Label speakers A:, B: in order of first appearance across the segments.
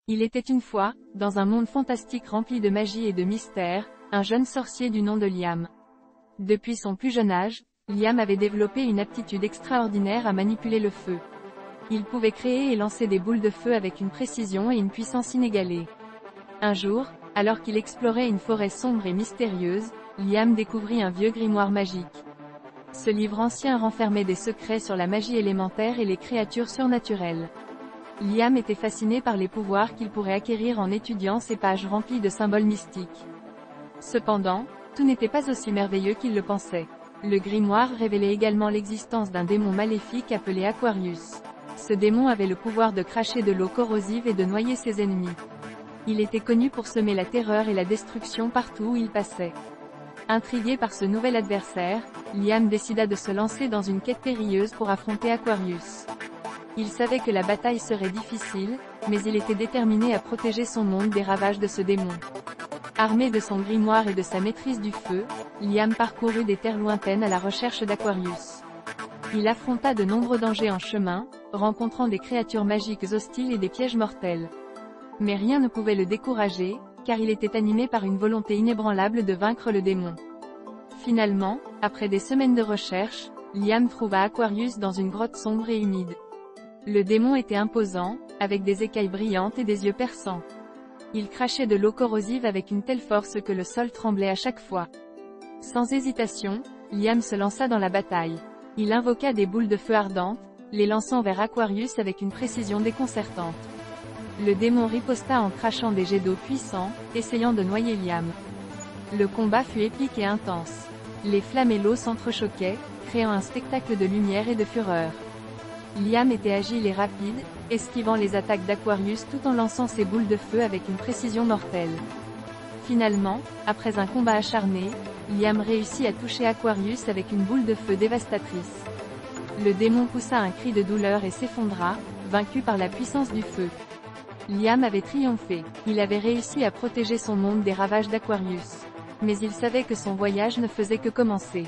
A: Il était une fois, dans un monde fantastique rempli de magie et de mystère, un jeune sorcier du nom de Liam. Depuis son plus jeune âge, Liam avait développé une aptitude extraordinaire à manipuler le feu. Il pouvait créer et lancer des boules de feu avec une précision et une puissance inégalées. Un jour, alors qu'il explorait une forêt sombre et mystérieuse, Liam découvrit un vieux grimoire magique. Ce livre ancien renfermait des secrets sur la magie élémentaire et les créatures surnaturelles. Liam était fasciné par les pouvoirs qu'il pourrait acquérir en étudiant ces pages remplies de symboles mystiques. Cependant, tout n'était pas aussi merveilleux qu'il le pensait. Le grimoire révélait également l'existence d'un démon maléfique appelé Aquarius. Ce démon avait le pouvoir de cracher de l'eau corrosive et de noyer ses ennemis. Il était connu pour semer la terreur et la destruction partout où il passait. Intrigué par ce nouvel adversaire, Liam décida de se lancer dans une quête périlleuse pour affronter Aquarius. Il savait que la bataille serait difficile, mais il était déterminé à protéger son monde des ravages de ce démon. Armé de son grimoire et de sa maîtrise du feu, Liam parcourut des terres lointaines à la recherche d'Aquarius. Il affronta de nombreux dangers en chemin, rencontrant des créatures magiques hostiles et des pièges mortels. Mais rien ne pouvait le décourager, car il était animé par une volonté inébranlable de vaincre le démon. Finalement, après des semaines de recherche, Liam trouva Aquarius dans une grotte sombre et humide. Le démon était imposant, avec des écailles brillantes et des yeux perçants. Il crachait de l'eau corrosive avec une telle force que le sol tremblait à chaque fois. Sans hésitation, Liam se lança dans la bataille. Il invoqua des boules de feu ardentes, les lançant vers Aquarius avec une précision déconcertante. Le démon riposta en crachant des jets d'eau puissants, essayant de noyer Liam. Le combat fut épique et intense. Les flammes et l'eau s'entrechoquaient, créant un spectacle de lumière et de fureur. Liam était agile et rapide, esquivant les attaques d'Aquarius tout en lançant ses boules de feu avec une précision mortelle. Finalement, après un combat acharné, Liam réussit à toucher Aquarius avec une boule de feu dévastatrice. Le démon poussa un cri de douleur et s'effondra, vaincu par la puissance du feu. Liam avait triomphé. Il avait réussi à protéger son monde des ravages d'Aquarius. Mais il savait que son voyage ne faisait que commencer.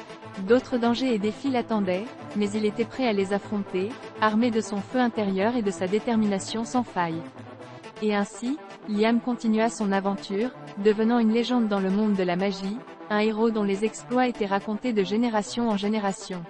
A: D'autres dangers et défis l'attendaient, mais il était prêt à les affronter, armé de son feu intérieur et de sa détermination sans faille. Et ainsi, Liam continua son aventure, devenant une légende dans le monde de la magie, un héros dont les exploits étaient racontés de génération en génération.